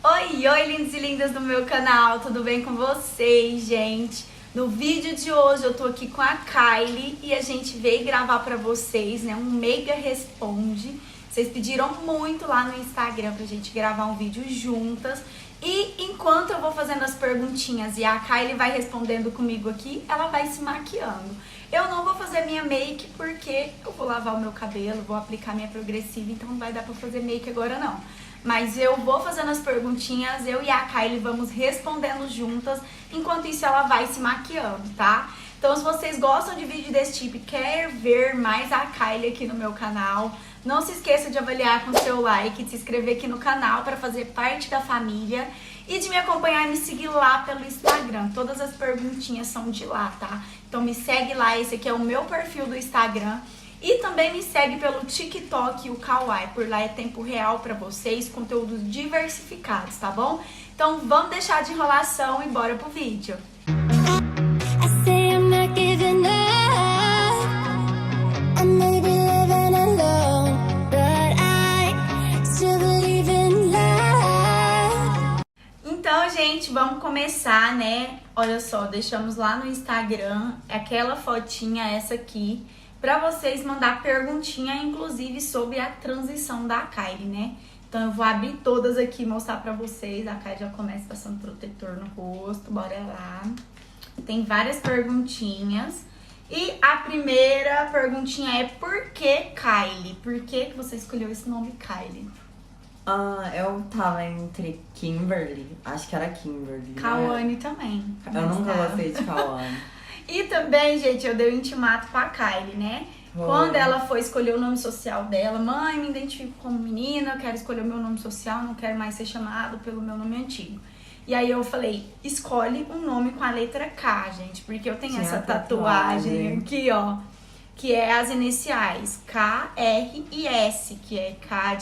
Oi, oi, lindos e lindas do meu canal, tudo bem com vocês, gente? No vídeo de hoje eu tô aqui com a Kylie e a gente veio gravar pra vocês, né, um Mega Responde. Vocês pediram muito lá no Instagram pra gente gravar um vídeo juntas. E enquanto eu vou fazendo as perguntinhas e a Kylie vai respondendo comigo aqui, ela vai se maquiando. Eu não vou fazer minha make porque eu vou lavar o meu cabelo, vou aplicar minha progressiva, então não vai dar pra fazer make agora não. Mas eu vou fazendo as perguntinhas, eu e a Kylie vamos respondendo juntas, enquanto isso ela vai se maquiando, tá? Então se vocês gostam de vídeo desse tipo e quer ver mais a Kylie aqui no meu canal, não se esqueça de avaliar com seu like, de se inscrever aqui no canal para fazer parte da família e de me acompanhar e me seguir lá pelo Instagram. Todas as perguntinhas são de lá, tá? Então me segue lá, esse aqui é o meu perfil do Instagram. E também me segue pelo TikTok e o Kawaii, por lá é tempo real pra vocês, conteúdos diversificados, tá bom? Então vamos deixar de enrolação e bora pro vídeo. Então, gente, vamos começar, né? Olha só, deixamos lá no Instagram aquela fotinha, essa aqui, pra vocês mandar perguntinha, inclusive sobre a transição da Kylie, né? Então eu vou abrir todas aqui e mostrar pra vocês. A Kylie já começa passando protetor no rosto, bora lá. Tem várias perguntinhas. E a primeira perguntinha é: por que Kylie? Por que você escolheu esse nome Kylie? Eu tava entre Kimberly, acho que era Kimberly. Kawane também. Eu nunca gostei de Kawane. E também, gente, eu dei um intimato pra Kylie, né? Quando ela foi escolher o nome social dela, mãe, me identifico como menina, eu quero escolher o meu nome social, não quero mais ser chamado pelo meu nome antigo. E aí eu falei, escolhe um nome com a letra K, gente, porque eu tenho essa tatuagem aqui, ó, que é as iniciais K, R e S, que é K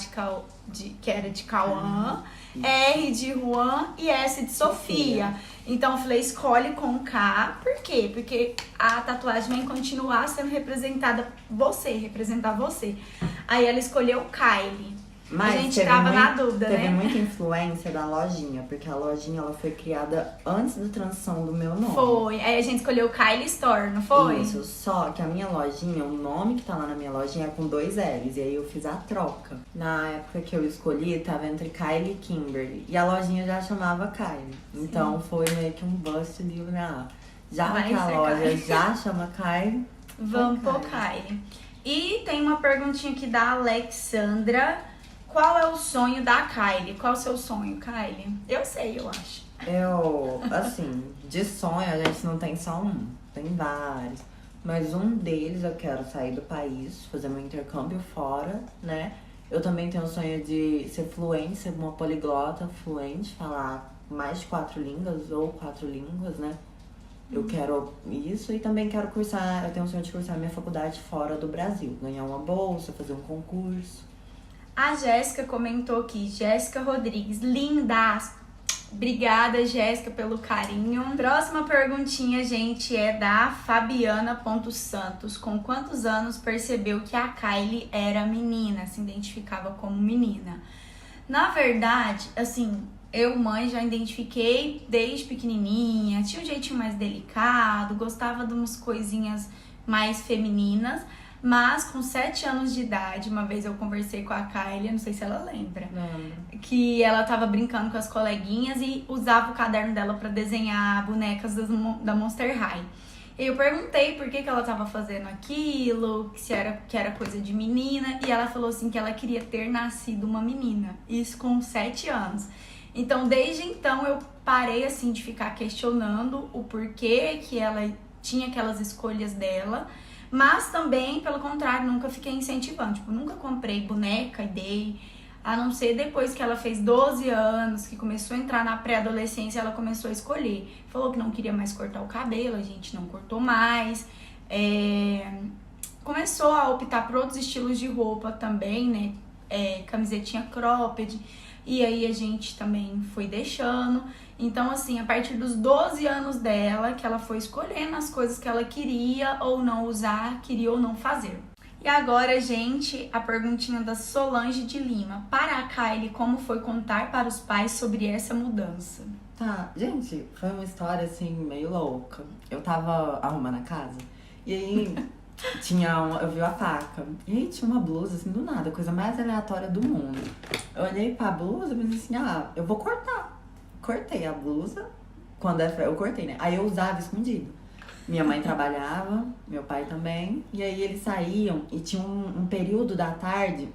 que era de Cauã, R de Juan e S de Sofia. Então eu falei, escolhe com K, por quê? Porque a tatuagem vai continuar sendo representar você. Aí ela escolheu Kylie. Mas a gente tava na dúvida, teve né? muita influência da lojinha, porque a lojinha ela foi criada antes da transição do meu nome. Foi, aí a gente escolheu Kylie Store, não foi? Isso, só que a minha lojinha, o nome que tá lá na minha lojinha é com 2 L's, e aí eu fiz a troca. Na época que eu escolhi, tava entre Kylie e Kimberly, e a lojinha já chamava Kylie. Então foi meio que um bust ali, né? Já que a loja Kylie já chama Kylie, vamos pro Kylie. E tem uma perguntinha aqui da Alexandra. Qual é o sonho da Kylie? Qual é o seu sonho, Kylie? Eu sei, eu acho. Assim, de sonho a gente não tem só um, tem vários. Mas um deles eu quero sair do país, fazer meu intercâmbio fora, né? Eu também tenho o sonho de ser fluente, ser uma poliglota fluente, falar mais de 4 línguas ou 4 línguas, né? Eu quero isso e também quero cursar, eu tenho o sonho de cursar minha faculdade fora do Brasil, ganhar uma bolsa, fazer um concurso. A Jéssica comentou aqui, Jéssica Rodrigues, lindas! Obrigada, Jéssica, pelo carinho. Próxima perguntinha, gente, é da Fabiana.Santos. Com quantos anos percebeu que a Kylie era menina, se identificava como menina? Na verdade, assim, eu, mãe, já identifiquei desde pequenininha, tinha um jeitinho mais delicado, gostava de umas coisinhas mais femininas. Mas com 7 anos de idade, uma vez eu conversei com a Kylie, não sei se ela lembra, que ela tava brincando com as coleguinhas e usava o caderno dela pra desenhar bonecas da Monster High. E eu perguntei por que ela tava fazendo aquilo, que era coisa de menina, e ela falou assim que ela queria ter nascido uma menina, isso com 7 anos. Então, desde então, eu parei assim de ficar questionando o porquê que ela tinha aquelas escolhas dela. Mas também, pelo contrário, nunca fiquei incentivando. Tipo, nunca comprei boneca e dei. A não ser depois que ela fez 12 anos, que começou a entrar na pré-adolescência, ela começou a escolher. Falou que não queria mais cortar o cabelo, a gente não cortou mais. Começou a optar por outros estilos de roupa também, né? Camisetinha cropped. E aí a gente também foi deixando. Então, assim, a partir dos 12 anos dela, que ela foi escolhendo as coisas que ela queria ou não usar, queria ou não fazer. E agora, gente, a perguntinha da Solange de Lima. Para a Kylie, como foi contar para os pais sobre essa mudança? Tá, gente, foi uma história assim, meio louca. Eu tava arrumando a casa e aí eu vi a faca. E aí tinha uma blusa assim do nada, coisa mais aleatória do mundo. Eu olhei pra blusa e pensei assim, eu vou cortar. Cortei a blusa, eu cortei, né? Aí eu usava escondido. Minha mãe trabalhava, meu pai também. E aí eles saíam e tinha um período da tarde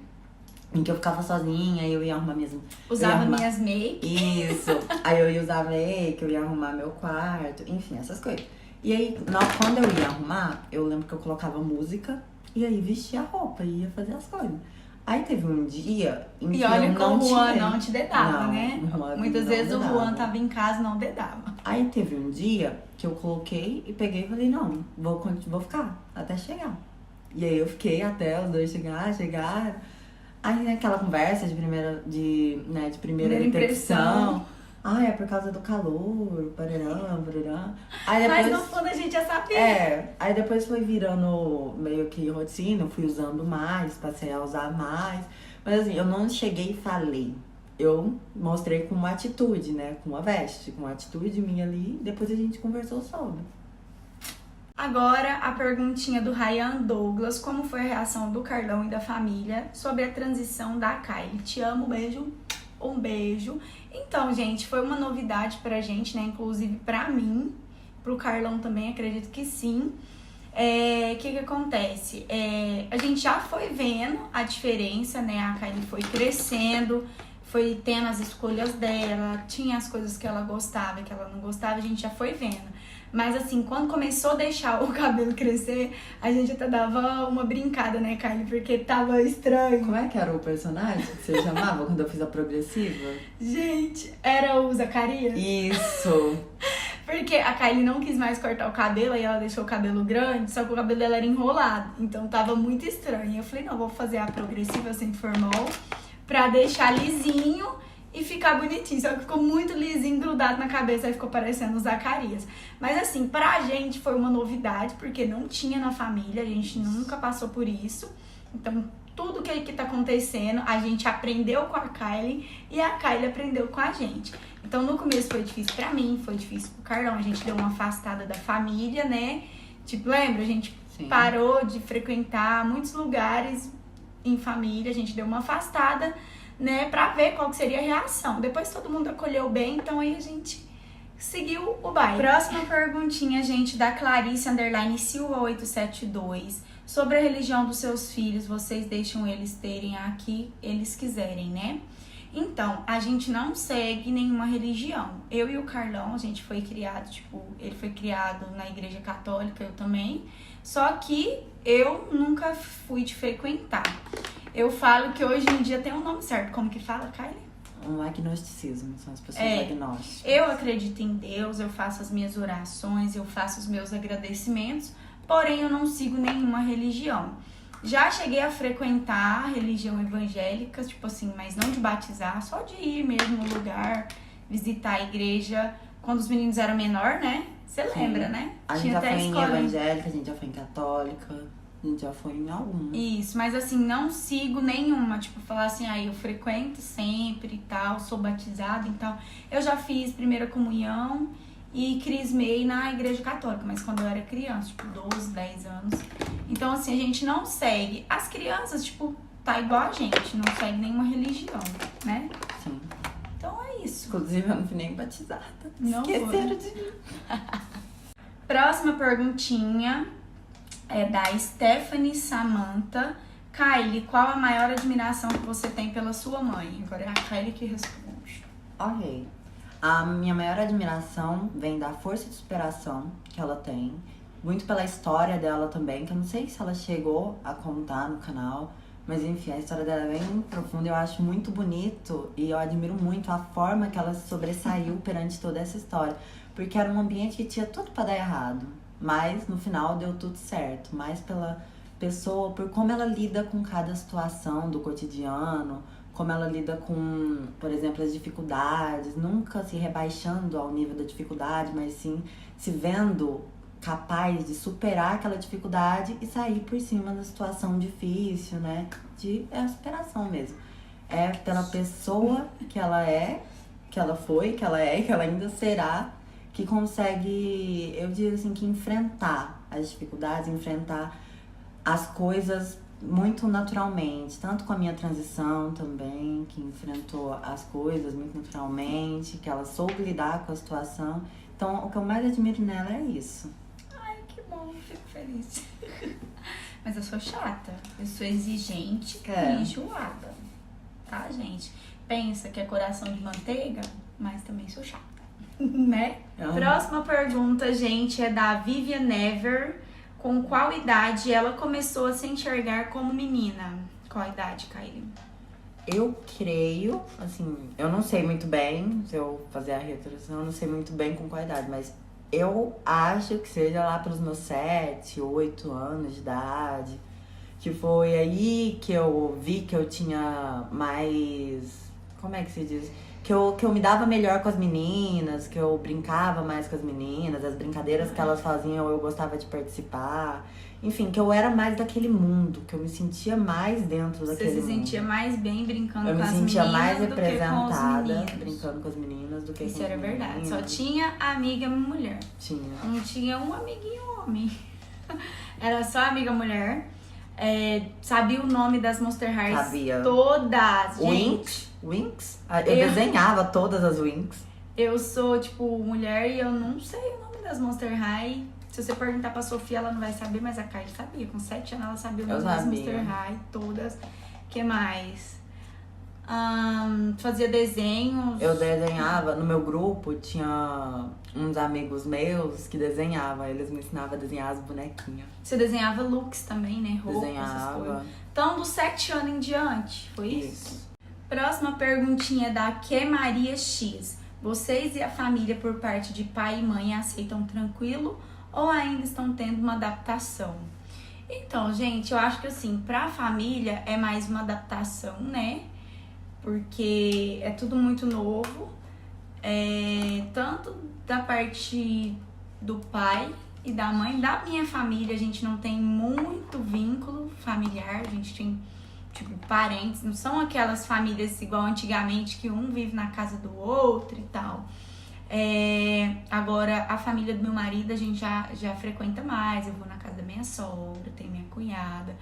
em que eu ficava sozinha, aí eu ia arrumar minhas... Usava minhas make. Isso. Aí eu ia usar make, eu ia arrumar meu quarto, enfim, essas coisas. E aí, quando eu ia arrumar, eu lembro que eu colocava música e aí vestia a roupa e ia fazer as coisas. Aí teve um dia em que olha eu como não o Juan tinha... não te dedava, Não, né? o Juan Muitas não vezes dedava. o Juan tava em casa e não dedava. Aí teve um dia que eu coloquei e peguei e falei, não, vou ficar até chegar. E aí eu fiquei até os dois chegaram. Aí naquela conversa de primeira impressão. Ai, é por causa do calor, parará. Aí depois, mas no fundo a gente já sabia. Aí depois foi virando meio que rotina, eu fui usando mais, passei a usar mais. Mas assim, eu não cheguei e falei. Eu mostrei com uma atitude, né? Com uma veste, com uma atitude minha ali. Depois a gente conversou sobre. Agora, a perguntinha do Ryan Douglas. Como foi a reação do Carlão e da família sobre a transição da Kylie? Te amo, beijo. Um beijo. Então, gente, foi uma novidade pra gente, né? Inclusive pra mim. Pro Carlão também, acredito que sim. O que acontece? A gente já foi vendo a diferença, né? A Kylie foi crescendo, foi tendo as escolhas dela, tinha as coisas que ela gostava, que ela não gostava, a gente já foi vendo. Mas assim, quando começou a deixar o cabelo crescer, a gente até dava uma brincada, né, Kylie? Porque tava estranho. Como é que era o personagem que você chamava quando eu fiz a progressiva? Gente, era o Zacarias? Isso! Porque a Kylie não quis mais cortar o cabelo, aí ela deixou o cabelo grande, só que o cabelo dela era enrolado. Então tava muito estranho. Eu falei, não, vou fazer a progressiva sem formal pra deixar lisinho e ficar bonitinho. Só que ficou muito lisinho, grudado na cabeça, aí ficou parecendo o Zacarias. Mas assim, pra gente foi uma novidade, porque não tinha na família, a gente nunca passou por isso. Então, tudo que tá acontecendo, a gente aprendeu com a Kylie e a Kylie aprendeu com a gente. Então, no começo foi difícil pra mim, foi difícil pro Carlão, a gente deu uma afastada da família, né? Tipo, lembra? A gente parou de frequentar muitos lugares em família, a gente deu uma afastada, né, pra ver qual que seria a reação. Depois todo mundo acolheu bem, então aí a gente seguiu o baile. Próxima perguntinha, gente, da Clarice Silva 872. Sobre a religião dos seus filhos, vocês deixam eles terem a que eles quiserem, né? Então, a gente não segue nenhuma religião. Eu e o Carlão, a gente foi criado, ele foi criado na igreja católica, eu também. Só que eu nunca fui de frequentar. Eu falo que hoje em dia tem um nome certo. Como que fala, Kylie? Um agnosticismo, são as pessoas agnósticas. Eu acredito em Deus, eu faço as minhas orações, eu faço os meus agradecimentos, porém eu não sigo nenhuma religião. Já cheguei a frequentar a religião evangélica, tipo assim, mas não de batizar, só de ir mesmo no lugar, visitar a igreja, quando os meninos eram menor, né? Você lembra, né? A gente já foi em evangélica, a gente já foi em católica, a gente já foi em alguma. Isso, mas assim, não sigo nenhuma, tipo, falar assim, eu frequento sempre e tal, sou batizada e tal. Eu já fiz primeira comunhão e crismei na igreja católica, mas quando eu era criança, tipo, 12, 10 anos. Então, assim, a gente não segue. As crianças, tipo, tá igual a gente, não segue nenhuma religião, né? Sim. Então é isso. Inclusive, eu não fui nem batizada. Não Esqueceram de mim. Próxima perguntinha é da Stephanie Samantha. Kylie, qual a maior admiração que você tem pela sua mãe? Agora é a Kylie que responde. Ok. A minha maior admiração vem da força de superação que ela tem. Muito pela história dela também, que eu não sei se ela chegou a contar no canal. Mas enfim, a história dela é bem profunda, eu acho muito bonito e eu admiro muito a forma que ela sobressaiu perante toda essa história. Porque era um ambiente que tinha tudo pra dar errado, mas no final deu tudo certo. Mais pela pessoa, por como ela lida com cada situação do cotidiano, como ela lida com, por exemplo, as dificuldades, nunca se rebaixando ao nível da dificuldade, mas sim se vendo capaz de superar aquela dificuldade e sair por cima da situação difícil, né? É a superação mesmo. É pela pessoa que ela é, que ela foi, que ela é e que ela ainda será, que consegue, eu digo assim, que enfrentar as dificuldades, enfrentar as coisas muito naturalmente. Tanto com a minha transição também, que enfrentou as coisas muito naturalmente, que ela soube lidar com a situação. Então, o que eu mais admiro nela é isso. Ai, que bom, fico feliz. Mas eu sou chata, eu sou exigente e enjoada, tá, gente? Pensa que é coração de manteiga, mas também sou chata, né? Próxima pergunta, gente, é da Vivian Never. Com qual idade ela começou a se enxergar como menina? Qual a idade, Kylie? Eu creio, assim, eu não sei muito bem, se eu fazer a retrospecção, eu não sei muito bem com qual idade, mas eu acho que seja lá pelos meus 7, 8 anos de idade, que foi aí que eu vi que eu tinha mais, como é que se diz? Que eu me dava melhor com as meninas, que eu brincava mais com as meninas, as brincadeiras que elas faziam eu gostava de participar. Enfim, que eu era mais daquele mundo, que eu me sentia mais dentro daquele mundo. Você se sentia mais bem brincando com as meninas. Eu me sentia mais representada brincando com as meninas do que Isso com os era meninos. verdade. Só tinha amiga mulher. Tinha. Não tinha um amiguinho homem. Era só amiga mulher. Sabia o nome das Monster Highs Sabia. todas, gente. Winx? Eu desenhava todas as Winx. Eu sou, tipo, mulher e eu não sei o nome das Monster High. Se você perguntar pra Sofia, ela não vai saber, mas a Kylie sabia. Com 7 anos ela sabia o nome das Monster High, todas. Que mais? Fazia desenhos. Eu desenhava, no meu grupo tinha uns amigos meus que desenhavam. Eles me ensinavam a desenhar as bonequinhas. Você desenhava looks também, né? Roupa, essas coisas. Desenhava. Então, dos 7 anos em diante, foi isso? Próxima perguntinha é da Que Maria X. Vocês e a família por parte de pai e mãe aceitam tranquilo ou ainda estão tendo uma adaptação? Então, gente, eu acho que assim, pra família é mais uma adaptação, né? Porque é tudo muito novo. Tanto da parte do pai e da mãe. Da minha família, a gente não tem muito vínculo familiar. A gente tem, tipo, parentes. Não são aquelas famílias igual antigamente, que um vive na casa do outro e tal. Agora, a família do meu marido, a gente já frequenta mais. Eu vou na casa da minha sogra, tem minha cunhada.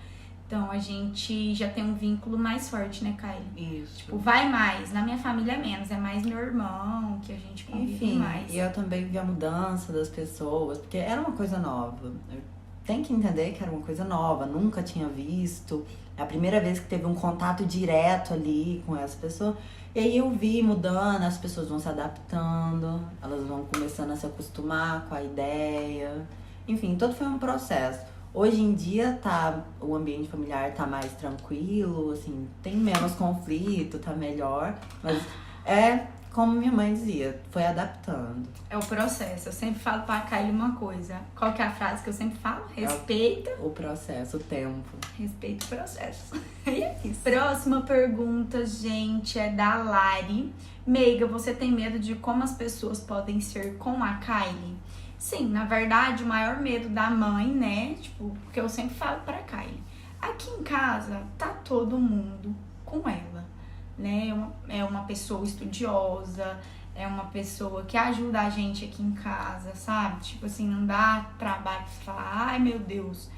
Então, a gente já tem um vínculo mais forte, né, Kylie? Isso. Tipo, vai mais. Na minha família é menos. É mais meu irmão, que a gente convive mais. E eu também vi a mudança das pessoas, porque era uma coisa nova. Eu tenho que entender que era uma coisa nova, nunca tinha visto. É a primeira vez que teve um contato direto ali com essa pessoa. E aí eu vi mudando, as pessoas vão se adaptando, elas vão começando a se acostumar com a ideia. Enfim, todo foi um processo. Hoje em dia o ambiente familiar tá mais tranquilo, assim, tem menos conflito, tá melhor. Mas como minha mãe dizia, foi adaptando. É o processo. Eu sempre falo pra Kylie uma coisa. Qual que é a frase que eu sempre falo? Respeita. O processo, o tempo. Respeita o processo. E é isso. Próxima pergunta, gente, é da Lari. Meiga, você tem medo de como as pessoas podem ser com a Kylie? Sim, na verdade, o maior medo da mãe, né? Tipo, porque eu sempre falo pra Kylie. Aqui em casa, tá todo mundo com ela, né? É uma pessoa estudiosa, é uma pessoa que ajuda a gente aqui em casa, sabe? Tipo assim, não dá trabalho pra falar, ai meu Deus.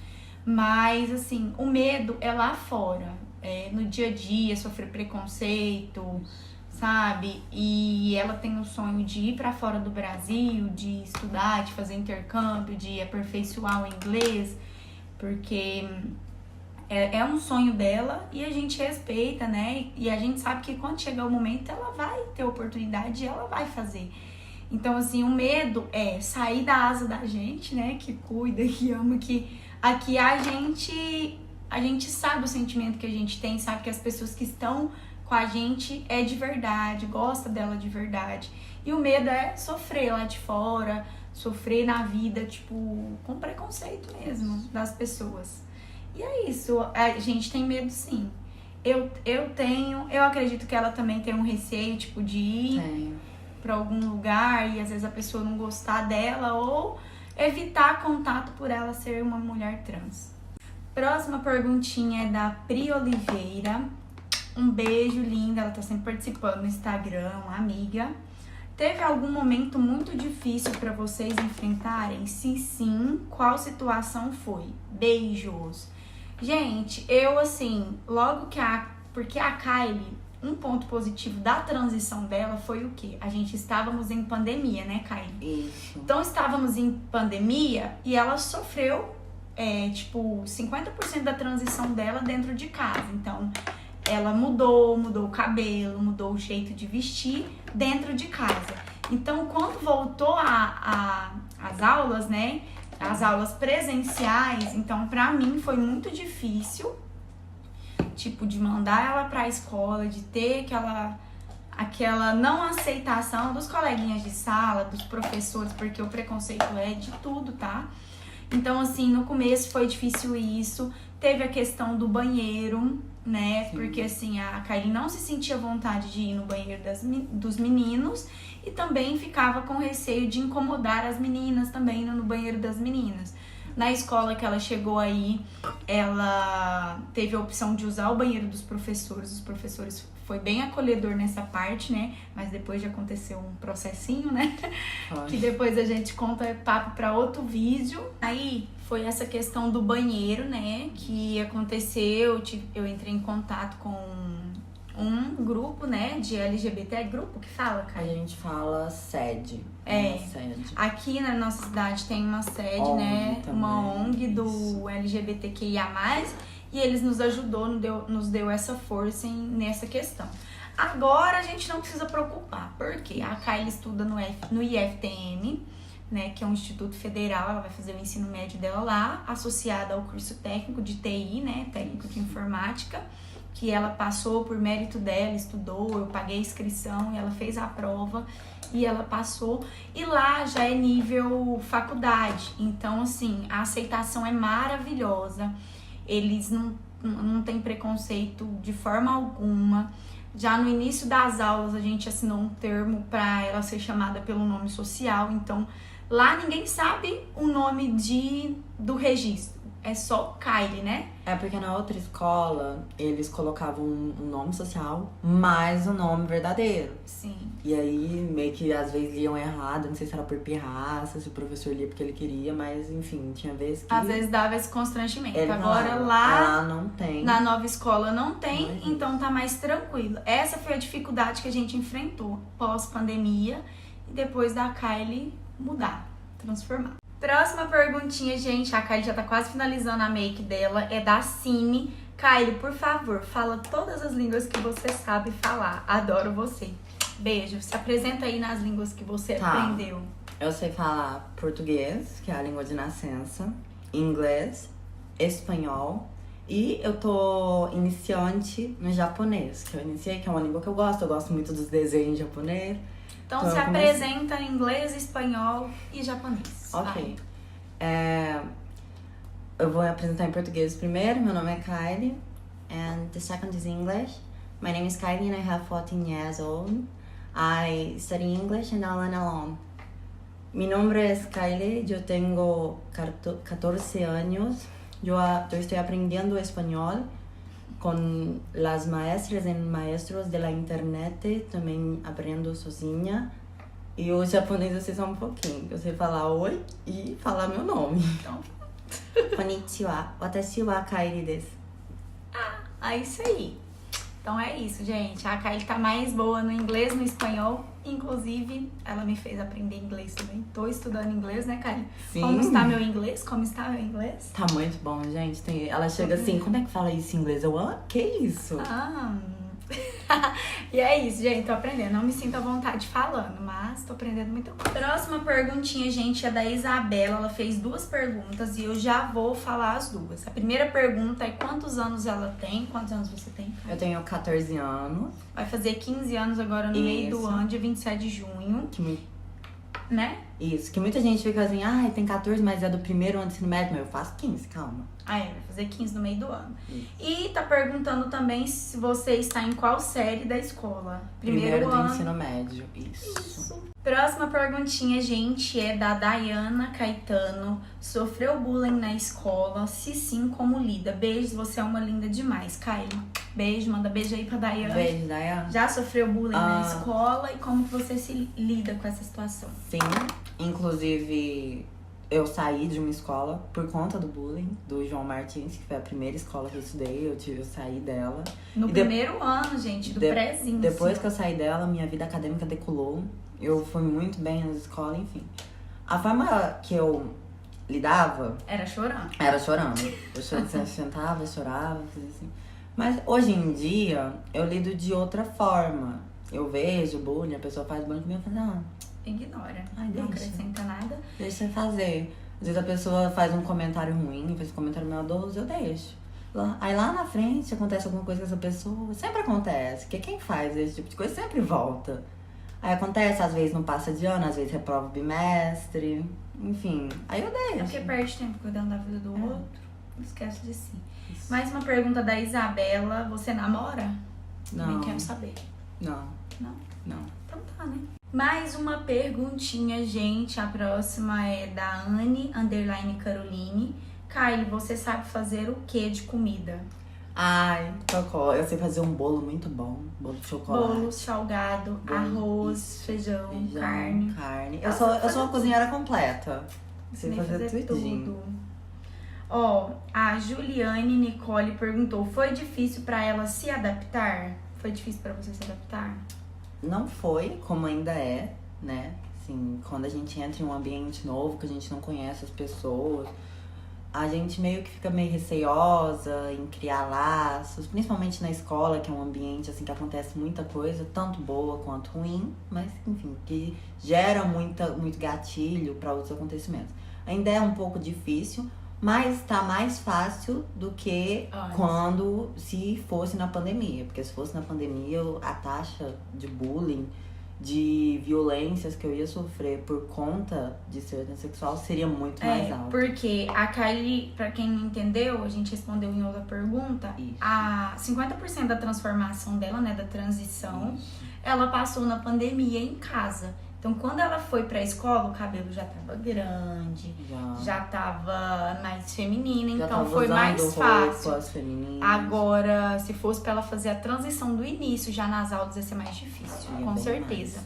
Mas, assim, o medo é lá fora. No dia a dia, sofrer preconceito, sabe? E ela tem o sonho de ir pra fora do Brasil, de estudar, de fazer intercâmbio, de aperfeiçoar o inglês, porque é um sonho dela e a gente respeita, né? E a gente sabe que quando chegar o momento ela vai ter oportunidade e ela vai fazer. Então, assim, o medo é sair da asa da gente, né? Que cuida, que ama, que aqui a gente sabe o sentimento que a gente tem, sabe que as pessoas que estão com a gente é de verdade, gosta dela de verdade. E o medo é sofrer lá de fora, sofrer na vida, tipo, com preconceito mesmo das pessoas. E é isso, a gente tem medo sim. Eu acredito que ela também tem um receio, tipo, de ir pra algum lugar e às vezes a pessoa não gostar dela, ou evitar contato por ela ser uma mulher trans. Próxima perguntinha é da Pri Oliveira. Um beijo, linda, ela tá sempre participando no Instagram, uma amiga. Teve algum momento muito difícil pra vocês enfrentarem? Se sim, qual situação foi? Beijos. Gente, eu assim, logo que porque a Kylie, um ponto positivo da transição dela foi o quê? A gente estávamos em pandemia, né, Kylie? Isso. Então estávamos em pandemia e ela sofreu, 50% da transição dela dentro de casa. Então, ela mudou o cabelo, mudou o jeito de vestir dentro de casa. Então, quando voltou as aulas, né? As aulas presenciais, então pra mim foi muito difícil, de mandar ela pra escola, de ter aquela não aceitação dos coleguinhas de sala, dos professores, porque o preconceito é de tudo, tá? Então, assim, no começo foi difícil isso. Teve a questão do banheiro, né? Sim. Porque, assim, a Kylie não se sentia vontade de ir no banheiro dos meninos e também ficava com receio de incomodar as meninas também no banheiro das meninas. Na escola que ela chegou aí, ela teve a opção de usar o banheiro dos professores. Os professores foi bem acolhedor nessa parte, né? Mas depois já aconteceu um processinho, né? Ai. Que depois a gente conta papo para outro vídeo. Aí foi essa questão do banheiro, né? Que aconteceu, eu entrei em contato com um grupo, né, de LGBT. É grupo que fala, cara? A gente fala sede. Sede. Aqui na nossa cidade tem uma sede, ONG, né? Também. Uma ONG do LGBTQIA+, e eles nos ajudou, nos deu essa força nessa questão. Agora a gente não precisa preocupar, porque a Kylie estuda no IFTM, né, que é um instituto federal. Ela vai fazer o ensino médio dela lá, associada ao curso técnico de TI, né, técnico de informática, que ela passou por mérito dela, estudou, eu paguei a inscrição e ela fez a prova e ela passou. E lá já é nível faculdade, então assim, a aceitação é maravilhosa, eles não têm preconceito de forma alguma. Já no início das aulas a gente assinou um termo para ela ser chamada pelo nome social, então lá ninguém sabe o nome do registro. É só Kylie, né? É porque na outra escola eles colocavam um nome social mais o nome verdadeiro. Sim. E aí meio que às vezes liam errado, não sei se era por pirraça, se o professor lia porque ele queria, mas enfim, tinha vezes que... Às vezes dava esse constrangimento. Ele agora falava, lá não tem. Na nova escola não tem, então tá mais tranquilo. Essa foi a dificuldade que a gente enfrentou pós-pandemia e depois da Kylie mudar, transformar. Próxima perguntinha, gente, a Kylie já tá quase finalizando a make dela, é da Cine. Kylie, por favor, fala todas as línguas que você sabe falar. Adoro você. Beijo. Se apresenta aí nas línguas que você aprendeu. Eu sei falar português, que é a língua de nascença, inglês, espanhol, e eu tô iniciante no japonês, que eu iniciei, que é uma língua que eu gosto muito dos desenhos japonês. Então se apresenta em inglês, espanhol e japonês. Ok. Eu vou apresentar em português primeiro. Meu nome é Kylie. And the second is English. My name is Kylie and I have 14 years old. I study English and I learn alone. Mi nombre es Kylie. Yo tengo 14 años. Yo estoy aprendiendo español con las maestras y maestros de la internet. Também aprendo sozinha. E o japonês eu sei só um pouquinho. Eu sei falar oi e falar meu nome. Então, konnichiwa. Watashi wa Kylie desu. É isso aí. Então é isso, gente. A Kylie tá mais boa no inglês, no espanhol. Inclusive, ela me fez aprender inglês também. Tô estudando inglês, né, Kylie? Sim. Como está meu inglês? Como está meu inglês? Tá muito bom, gente. Ela chega assim, como é que fala isso em inglês? Eu, que isso? E é isso, gente, tô aprendendo. Não me sinto à vontade falando, mas tô aprendendo muito. Próxima perguntinha, gente, é da Isabela. Ela fez 2 perguntas e eu já vou falar as 2. A primeira pergunta é quantos anos ela tem? Quantos anos você tem? Eu tenho 14 anos. Vai fazer 15 anos agora no meio do ano, dia 27 de junho. né? Isso, que muita gente fica assim, ai, tem 14, mas é do primeiro ano do ensino médio, mas eu faço 15, calma. Vai fazer 15 no meio do ano. Isso. E tá perguntando também se você está em qual série da escola. Primeiro do ano. ensino médio, isso. Próxima perguntinha, gente, é da Dayana Caetano. Sofreu bullying na escola? Se sim, como lida? Beijos, você é uma linda demais. Kylie, beijo, manda beijo aí pra Dayana. Beijo, Dayana. Já sofreu bullying na escola e como que você se lida com essa situação? Sim, inclusive eu saí de uma escola por conta do bullying do João Martins, que foi a primeira escola que eu estudei, eu saí dela. No primeiro ano, gente, do prézinho. Depois que eu saí dela, minha vida acadêmica decolou. Eu fui muito bem nas escolas, enfim. A forma que eu lidava... Era chorando. Era chorando. Eu sentava, chorava, fazia assim. Mas hoje em dia, eu lido de outra forma. Eu vejo bullying, a pessoa faz bullying comigo e falo, ignora. Ai, não deixa. acrescenta nada. Deixa eu fazer. Às vezes a pessoa faz um comentário ruim, faz um comentário maldoso, eu deixo. Aí lá na frente acontece alguma coisa com essa pessoa, sempre acontece, porque quem faz esse tipo de coisa sempre volta. Aí acontece, às vezes não passa de ano, às vezes reprova o bimestre, enfim, aí eu deixo. É porque perde tempo cuidando da vida do outro, esquece de si. Isso. Mais uma pergunta da Isabela, você namora? Não. Nem quero saber. Não. Não? Não. Então tá, né? Mais uma perguntinha, gente. A próxima é da Anne_Caroline. Kylie, você sabe fazer o que de comida? Ai, eu sei fazer um bolo muito bom. Bolo de chocolate. Bolo, salgado, arroz, feijão, carne. Eu sou uma cozinheira completa. Sei fazer tudo. Ó, a Juliane Nicole perguntou, foi difícil pra ela se adaptar? Foi difícil pra você se adaptar? Não foi, como ainda é, né? Assim, quando a gente entra em um ambiente novo, que a gente não conhece as pessoas, a gente meio que fica meio receosa em criar laços, principalmente na escola, que é um ambiente assim que acontece muita coisa, tanto boa quanto ruim, mas enfim, que gera muito gatilho para outros acontecimentos. Ainda é um pouco difícil, mas tá mais fácil do que se fosse na pandemia. Porque se fosse na pandemia, a taxa de bullying, de violências que eu ia sofrer por conta de ser transexual seria muito mais alta. Porque a Kylie, pra quem não entendeu, a gente respondeu em outra pergunta, a 50% da transformação dela, né, da transição, ela passou na pandemia em casa. Então, quando ela foi pra escola, o cabelo já tava grande, já tava mais feminino, já então foi mais fácil. Agora, se fosse pra ela fazer a transição do início, já nas aulas ia ser mais difícil, com certeza.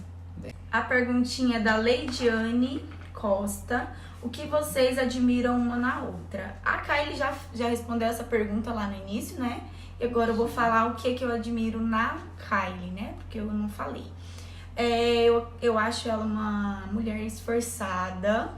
A perguntinha da Leidiane Costa, o que vocês admiram uma na outra? A Kylie já respondeu essa pergunta lá no início, né? E agora eu vou falar o que eu admiro na Kylie, né? Porque eu não falei. Eu acho ela uma mulher esforçada,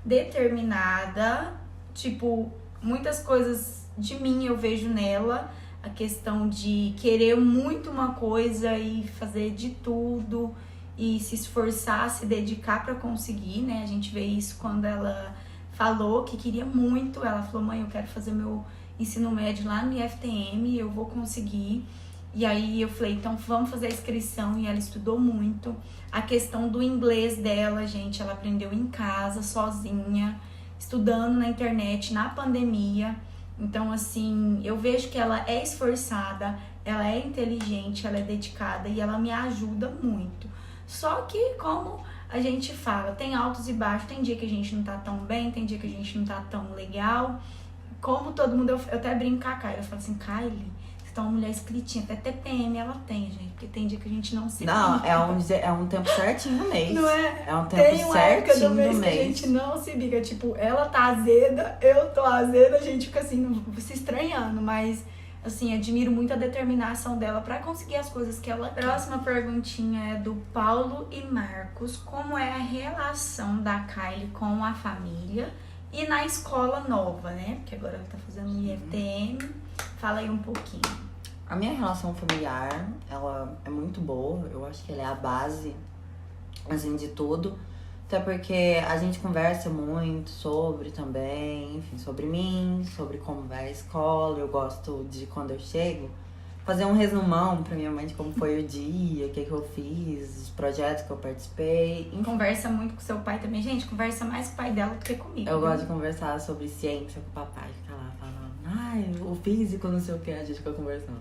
determinada, tipo, muitas coisas de mim eu vejo nela, a questão de querer muito uma coisa e fazer de tudo e se esforçar, se dedicar pra conseguir, né? A gente vê isso quando ela falou que queria muito, ela falou, mãe, eu quero fazer meu ensino médio lá no IFTM, eu vou conseguir. E aí eu falei, então vamos fazer a inscrição, e ela estudou muito. A questão do inglês dela, gente, ela aprendeu em casa, sozinha, estudando na internet, na pandemia. Então, assim, eu vejo que ela é esforçada, ela é inteligente, ela é dedicada e ela me ajuda muito. Só que, como a gente fala, tem altos e baixos, tem dia que a gente não tá tão bem, tem dia que a gente não tá tão legal. Como todo mundo, eu até brinco com a Kylie, eu falo assim, Kylie, você tá uma mulher escritinha, até TPM ela tem, gente, porque tem dia que a gente não se Não, bica. é um tempo certinho no mês. Não é? É um tempo tem uma época do mês no que a gente não se bica, tipo, ela tá azeda, eu tô azeda, a gente fica assim, se estranhando, mas assim, admiro muito a determinação dela pra conseguir as coisas que ela quer. Próxima perguntinha é do Paulo e Marcos. Como é a relação da Kylie com a família e na escola nova, né? Porque agora ela tá fazendo IFTM. Fala aí um pouquinho. A minha relação familiar, ela é muito boa. Eu acho que ela é a base, assim, de tudo. Até porque a gente conversa muito sobre também, enfim, sobre mim, sobre como vai a escola. Eu gosto de, quando eu chego, fazer um resumão pra minha mãe de como foi o dia, o que eu fiz, os projetos que eu participei. Conversa muito com seu pai também. Gente, conversa mais com o pai dela do que comigo. Eu gosto de conversar sobre ciência com o papai, fica lá falando, ai, o físico, não sei o que, a gente fica conversando.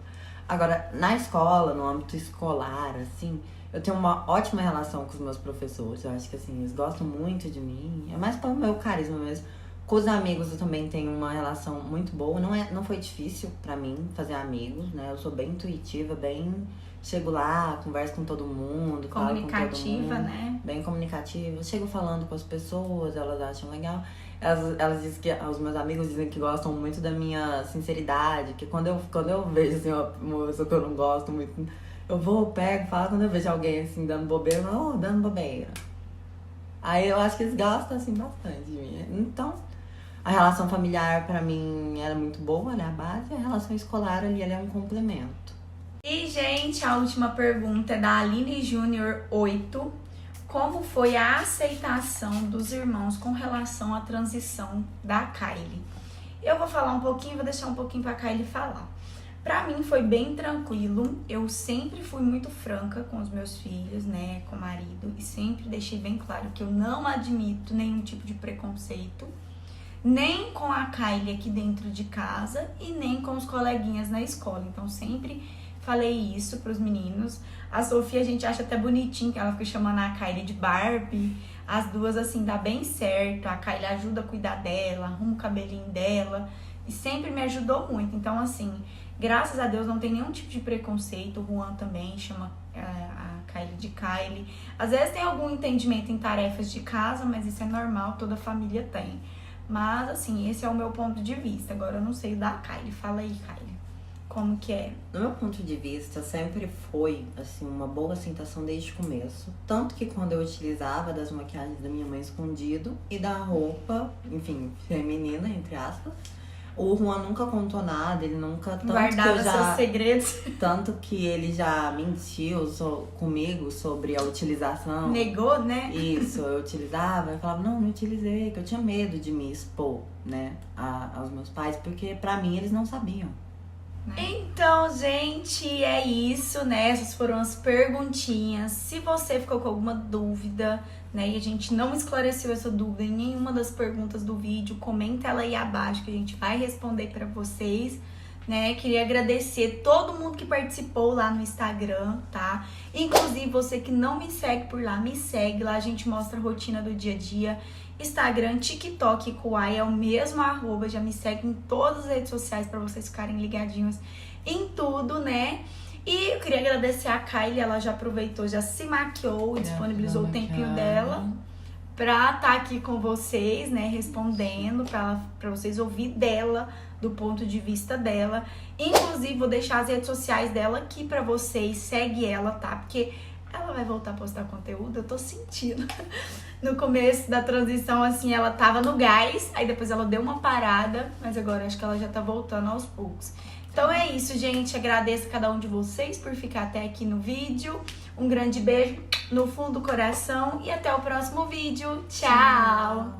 Agora, na escola, no âmbito escolar, assim, eu tenho uma ótima relação com os meus professores. Eu acho que, assim, eles gostam muito de mim. É mais pelo meu carisma mesmo. Com os amigos eu também tenho uma relação muito boa. Não foi difícil pra mim fazer amigos, né? Eu sou bem intuitiva, chego lá, converso com todo mundo, falo com todo Comunicativa, mundo. né? Bem comunicativa. Eu chego falando com as pessoas, elas acham legal. Elas dizem que, os meus amigos dizem que gostam muito da minha sinceridade, que quando eu vejo, assim, uma pessoa que eu não gosto muito, pego, falo, quando eu vejo alguém, assim, dando bobeira, eu falo, dando bobeira. Aí eu acho que eles gostam, assim, bastante de mim. Então, a relação familiar, pra mim, era muito boa, né, a base, a relação escolar ali, ela é um complemento. E, gente, a última pergunta é da Aline Júnior 8. Como foi a aceitação dos irmãos com relação à transição da Kylie? Eu vou falar um pouquinho, vou deixar um pouquinho pra Kylie falar. Pra mim foi bem tranquilo, eu sempre fui muito franca com os meus filhos, né, com o marido, e sempre deixei bem claro que eu não admito nenhum tipo de preconceito, nem com a Kylie aqui dentro de casa e nem com os coleguinhas na escola. Então sempre falei isso pros meninos. A Sofia a gente acha até bonitinho que ela fica chamando a Kylie de Barbie. As duas assim dá bem certo, a Kylie ajuda a cuidar dela, arruma o cabelinho dela e sempre me ajudou muito. Então assim, graças a Deus não tem nenhum tipo de preconceito. O Juan também chama a Kylie de Kylie. Às vezes tem algum entendimento em tarefas de casa, mas isso é normal, toda família tem. Mas assim, esse é o meu ponto de vista. Agora eu não sei o da Kylie. Fala aí, Kylie, como que é? No meu ponto de vista, sempre foi, assim, uma boa aceitação desde o começo. Tanto que quando eu utilizava das maquiagens da minha mãe escondido e da roupa, enfim, feminina, entre aspas, o Juan nunca contou nada, ele nunca... Guardava seus segredos. Tanto que ele já mentiu comigo sobre a utilização. Negou, né? Isso, eu utilizava, eu falava, não utilizei, que eu tinha medo de me expor, né, aos meus pais, porque pra mim eles não sabiam. Então, gente, é isso, né? Essas foram as perguntinhas. Se você ficou com alguma dúvida, né, e a gente não esclareceu essa dúvida em nenhuma das perguntas do vídeo, comenta ela aí abaixo que a gente vai responder pra vocês, né? Queria agradecer todo mundo que participou lá no Instagram, tá? Inclusive você que não me segue por lá, me segue lá, a gente mostra a rotina do dia a dia. Instagram, TikTok e Kuai é o mesmo @, já me segue em todas as redes sociais pra vocês ficarem ligadinhos em tudo, né? E eu queria agradecer a Kylie, ela já aproveitou, já se maquiou e disponibilizou o tempinho dela pra estar aqui com vocês, né, respondendo, pra vocês ouvir dela, do ponto de vista dela. Inclusive, vou deixar as redes sociais dela aqui pra vocês, segue ela, tá? Porque ela vai voltar a postar conteúdo, eu tô sentindo. No começo da transição, assim, ela tava no gás, aí depois ela deu uma parada, mas agora acho que ela já tá voltando aos poucos. Então é isso, gente. Agradeço a cada um de vocês por ficar até aqui no vídeo. Um grande beijo no fundo do coração e até o próximo vídeo. Tchau!